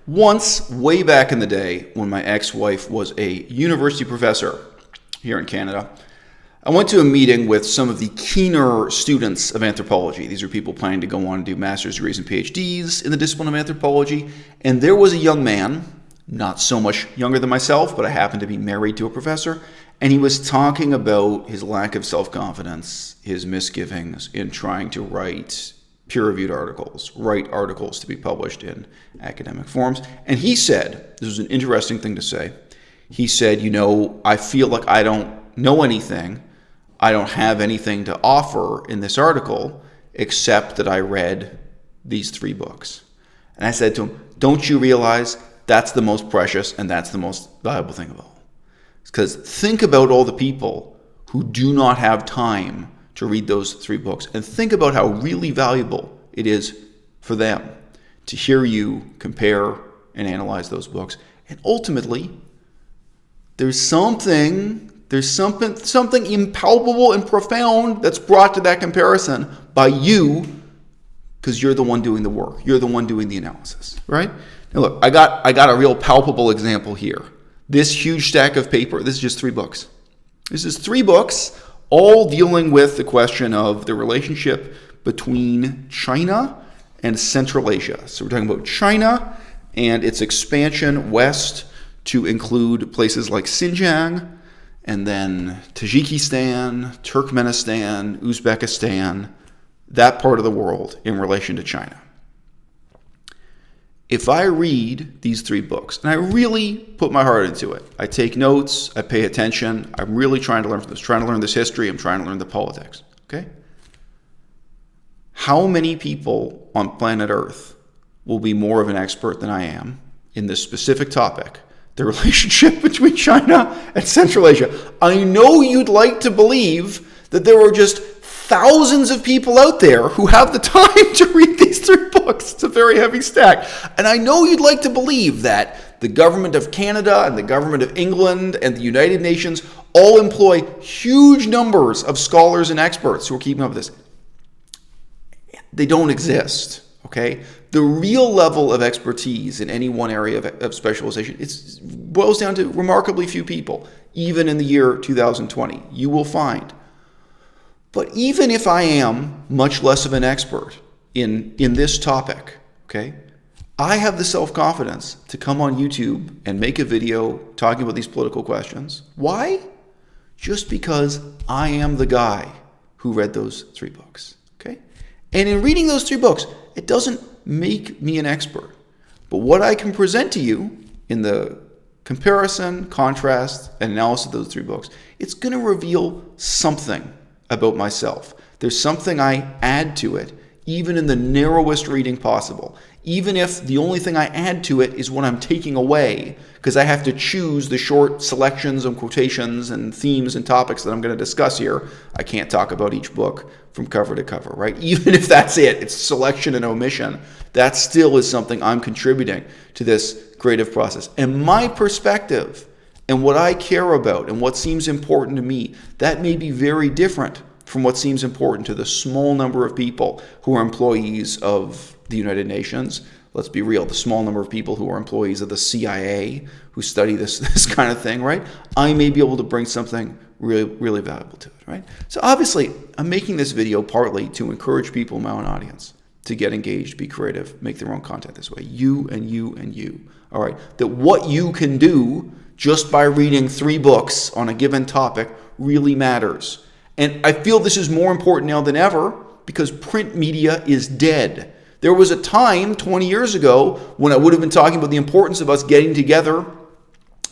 Once, way back in the day, when my ex-wife was a university professor here in Canada, I went to a meeting with some of the keener students of anthropology. These are people planning to go on and do master's degrees and PhDs in the discipline of anthropology. And there was a young man, not so much younger than myself, but I happened to be married to a professor, and he was talking about his lack of self-confidence, his misgivings in trying to write peer-reviewed articles, write articles to be published in academic forums. And he said, this was an interesting thing to say, he said, I feel like I don't know anything, I don't have anything to offer in this article except that I read these 3 books. And I said to him, don't you realize that's the most precious and that's the most valuable thing of all? Because think about all the people who do not have time to read those 3 books, and think about how really valuable it is for them to hear you compare and analyze those books. And ultimately, there's something impalpable and profound that's brought to that comparison by you, because you're the one doing the work. You're the one doing the analysis, right? Now look, I got a real palpable example here. This huge stack of paper, this is just 3 books. This is 3 books, all dealing with the question of the relationship between China and Central Asia. So we're talking about China and its expansion west to include places like Xinjiang, and then Tajikistan, Turkmenistan, Uzbekistan, that part of the world in relation to China. If I read these 3 books, and I really put my heart into it, I take notes, I pay attention, I'm really trying to learn from this, trying to learn this history, I'm trying to learn the politics, okay? How many people on planet Earth will be more of an expert than I am in this specific topic, the relationship between China and Central Asia? I know you'd like to believe that there are just thousands of people out there who have the time to read these 3 books. It's a very heavy stack. And I know you'd like to believe that the government of Canada and the government of England and the United Nations all employ huge numbers of scholars and experts who are keeping up with this. They don't exist, okay? The real level of expertise in any one area of specialization, it boils down to remarkably few people, even in the year 2020. You will find. But even if I am much less of an expert in this topic, okay, I have the self-confidence to come on YouTube and make a video talking about these political questions. Why? Just because I am the guy who read those 3 books, okay? And in reading those 3 books, it doesn't make me an expert. But what I can present to you in the comparison, contrast, and analysis of those 3 books, it's going to reveal something about myself. There's something I add to it, even in the narrowest reading possible. Even if the only thing I add to it is what I'm taking away, because I have to choose the short selections and quotations and themes and topics that I'm going to discuss here. I can't talk about each book from cover to cover, right? Even if that's it, it's selection and omission. That still is something I'm contributing to this creative process. And my perspective and what I care about and what seems important to me, that may be very different from what seems important to the small number of people who are employees of the United Nations. Let's be real, the small number of people who are employees of the CIA who study this kind of thing, right? I may be able to bring something really, really valuable to it, right? So obviously, I'm making this video partly to encourage people in my own audience to get engaged, be creative, make their own content this way. You and you and you, all right? That what you can do just by reading 3 books on a given topic really matters. And I feel this is more important now than ever because print media is dead. There was a time 20 years ago when I would have been talking about the importance of us getting together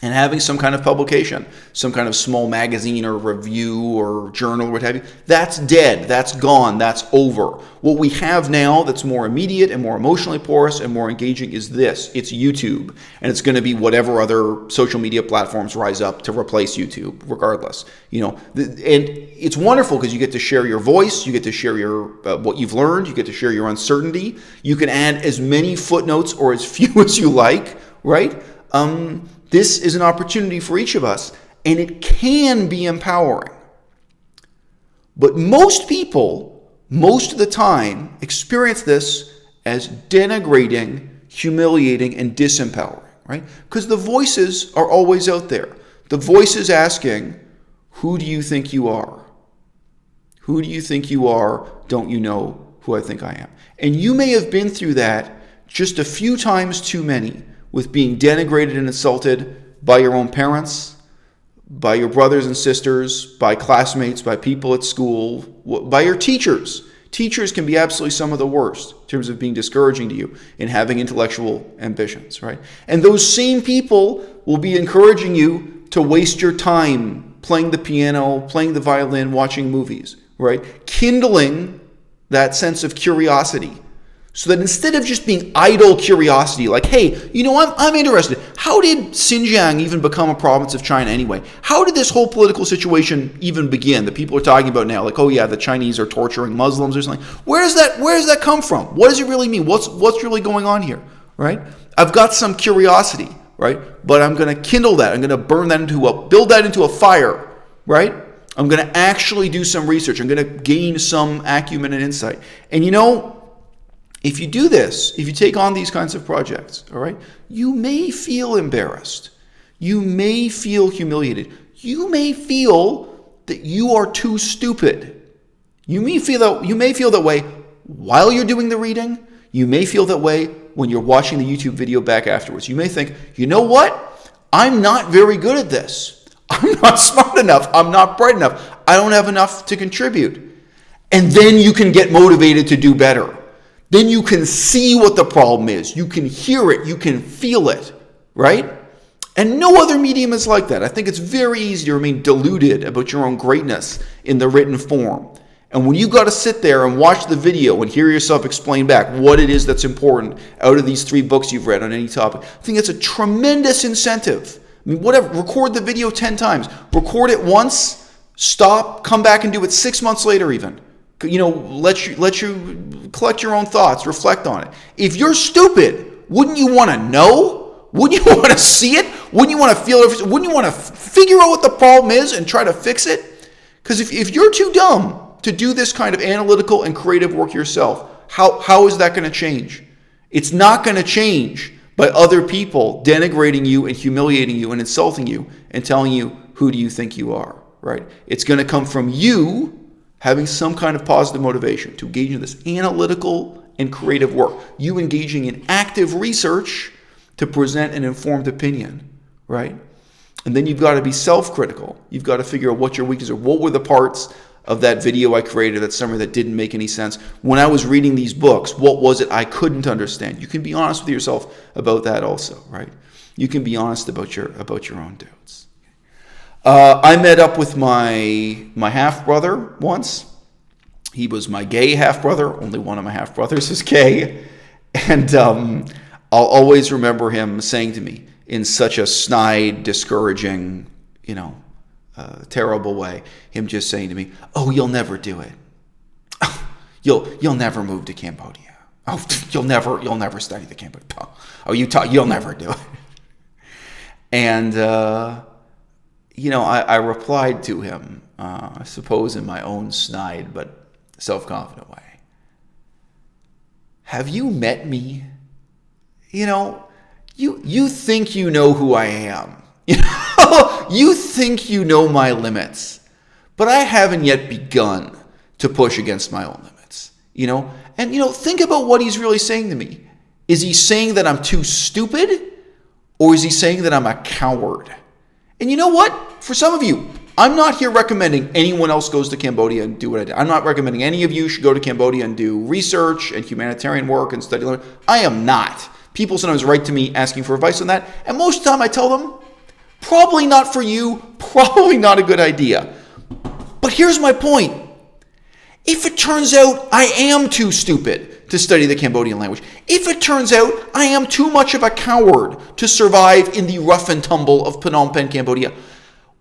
and having some kind of publication, some kind of small magazine or review or journal or what have you. That's dead. That's gone. That's over. What we have now that's more immediate and more emotionally porous and more engaging is this. It's YouTube. And it's going to be whatever other social media platforms rise up to replace YouTube, regardless. And it's wonderful because you get to share your voice. You get to share your what you've learned. You get to share your uncertainty. You can add as many footnotes or as few as you like, right? This is an opportunity for each of us, and it can be empowering. But most people, most of the time, experience this as denigrating humiliating, and disempowering, right? Because the voices are always out there. The voice is asking, who do you think you are? Who do you think you are? Don't you know who I think I am? And you may have been through that just a few times too many, with being denigrated and insulted by your own parents, by your brothers and sisters, by classmates, by people at school, by your teachers. Teachers can be absolutely some of the worst in terms of being discouraging to you and having intellectual ambitions, right? And those same people will be encouraging you to waste your time playing the piano, playing the violin, watching movies, right? Kindling that sense of curiosity. So that instead of just being idle curiosity, like, hey, you know, I'm interested. How did Xinjiang even become a province of China anyway? How did this whole political situation even begin that people are talking about now? Like, oh yeah, the Chinese are torturing Muslims or something. Where does that come from? What does it really mean? What's really going on here, right? I've got some curiosity, right? But I'm going to kindle that. I'm going to build that into a fire, right? I'm going to actually do some research. I'm going to gain some acumen and insight. And you know, if you do this, if you take on these kinds of projects, all right, you may feel embarrassed. You may feel humiliated. You may feel that you are too stupid. You may feel that way while you're doing the reading. You may feel that way when you're watching the YouTube video back afterwards. You may think, you know what? I'm not very good at this. I'm not smart enough. I'm not bright enough. I don't have enough to contribute. And then you can get motivated to do better. Then you can see what the problem is. You can hear it. You can feel it, right? And no other medium is like that. I think it's very easy to remain deluded about your own greatness in the written form. And when you've got to sit there and watch the video and hear yourself explain back what it is that's important out of these 3 books you've read on any topic, I think it's a tremendous incentive. I mean, whatever, record the video 10 times. Record it once, stop, come back and do it 6 months later even. You know, let you collect your own thoughts, reflect on it. If you're stupid, wouldn't you want to know? Wouldn't you want to see it? Wouldn't you want to feel it? Wouldn't you want to figure out what the problem is and try to fix it? Because if you're too dumb to do this kind of analytical and creative work yourself, how is that going to change? It's not going to change by other people denigrating you and humiliating you and insulting you and telling you, who do you think you are, right? It's going to come from you having some kind of positive motivation to engage in this analytical and creative work. You engaging in active research to present an informed opinion, right? And then you've got to be self-critical. You've got to figure out what your weaknesses are. What were the parts of that video I created, that summary, that didn't make any sense? When I was reading these books, what was it I couldn't understand? You can be honest with yourself about that also, right? You can be honest about your own doubts. I met up with my half-brother once. He was my gay half-brother. Only one of my half-brothers is gay. And I'll always remember him saying to me in such a snide, discouraging, terrible way, him just saying to me, oh, you'll never do it. You'll never move to Cambodia. Oh, you'll never study the Cambodia. Oh, you'll never do it. And I replied to him, I suppose in my own snide but self-confident way. Have you met me? You think you know who I am. You think you know my limits. But I haven't yet begun to push against my own limits. And think about what he's really saying to me. Is he saying that I'm too stupid? Or is he saying that I'm a coward? And you know what? For some of you, I'm not here recommending anyone else goes to Cambodia and do what I did. I'm not recommending any of you should go to Cambodia and do research and humanitarian work and study. I am not. People sometimes write to me asking for advice on that. And most of the time I tell them, probably not for you, probably not a good idea. But here's my point. If it turns out I am too stupid to study the Cambodian language, if it turns out I am too much of a coward to survive in the rough and tumble of Phnom Penh, Cambodia,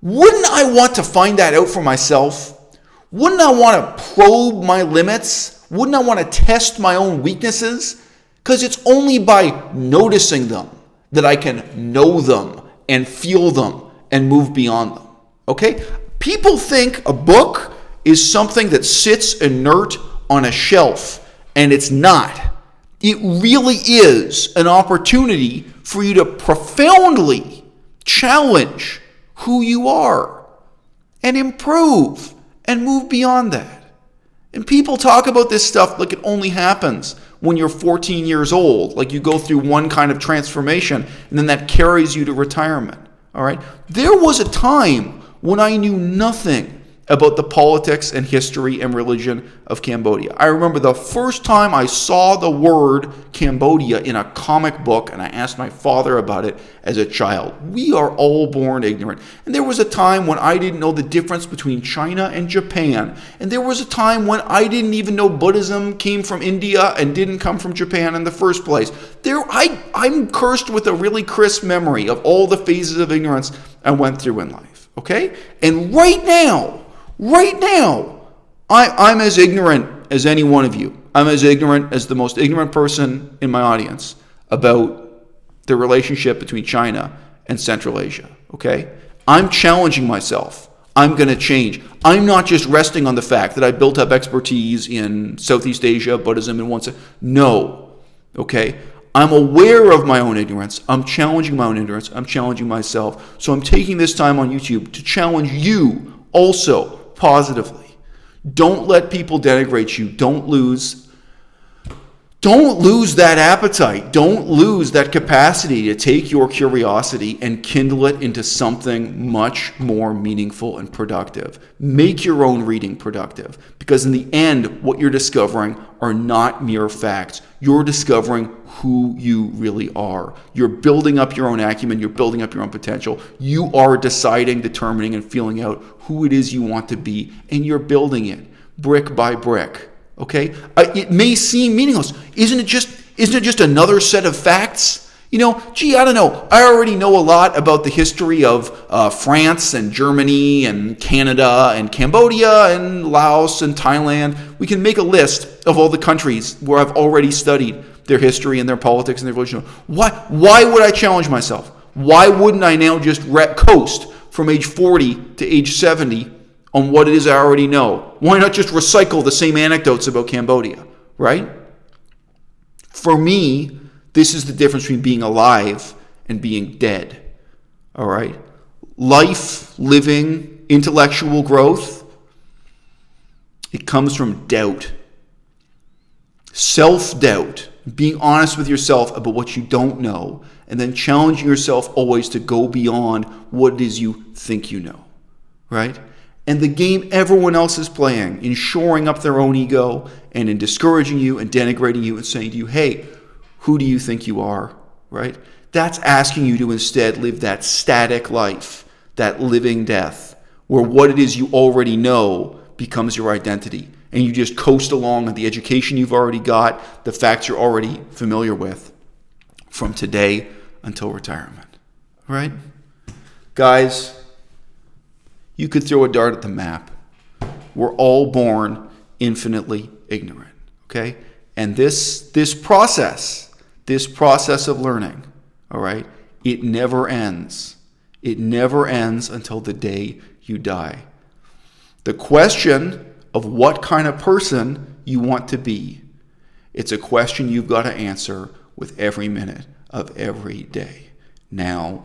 wouldn't I want to find that out for myself? Wouldn't I want to probe my limits? Wouldn't I want to test my own weaknesses? Because it's only by noticing them that I can know them and feel them and move beyond them. Okay? People think a book is something that sits inert on a shelf, and it's not. It really is an opportunity for you to profoundly challenge who you are and improve and move beyond that. And people talk about this stuff like it only happens when you're 14 years old, like you go through one kind of transformation and then that carries you to retirement. All right? There was a time when I knew nothing about the politics and history and religion of Cambodia. I remember the first time I saw the word Cambodia in a comic book, and I asked my father about it as a child. We are all born ignorant. And there was a time when I didn't know the difference between China and Japan. And there was a time when I didn't even know Buddhism came from India and didn't come from Japan in the first place. I'm cursed with a really crisp memory of all the phases of ignorance I went through in life. Okay? And right now, I'm as ignorant as any one of you. I'm as ignorant as the most ignorant person in my audience about the relationship between China and Central Asia. Okay? I'm challenging myself. I'm going to change. I'm not just resting on the fact that I built up expertise in Southeast Asia, Buddhism, and one side. No. Okay? I'm aware of my own ignorance. I'm challenging my own ignorance. I'm challenging myself. So I'm taking this time on YouTube to challenge you also positively. Don't let people denigrate you. Don't lose that appetite. Don't lose that capacity to take your curiosity and kindle it into something much more meaningful and productive. Make your own reading productive, because in the end, what you're discovering are not mere facts. You're discovering who you really are. You're building up your own acumen. You're building up your own potential. You are deciding, determining, and feeling out who it is you want to be, and you're building it brick by brick. Okay? It may seem meaningless. Isn't it just another set of facts? I don't know. I already know a lot about the history of France and Germany and Canada and Cambodia and Laos and Thailand. We can make a list of all the countries where I've already studied their history and their politics and their religion. Why would I challenge myself? Why wouldn't I now just coast from age 40 to age 70 on what it is I already know? Why not just recycle the same anecdotes about Cambodia, right? For me, this is the difference between being alive and being dead, all right? Life, living, intellectual growth, it comes from doubt. Self-doubt, being honest with yourself about what you don't know, and then challenging yourself always to go beyond what it is you think you know, right? And the game everyone else is playing in shoring up their own ego and in discouraging you and denigrating you and saying to you, hey, who do you think you are, right? That's asking you to instead live that static life, that living death, where what it is you already know becomes your identity. And you just coast along with the education you've already got, the facts you're already familiar with, from today until retirement, right? Guys, you could throw a dart at the map. We're all born infinitely ignorant, okay? And this process of learning, all right, it never ends. It never ends until the day you die. The question of what kind of person you want to be, it's a question you've got to answer with every minute of every day. Now.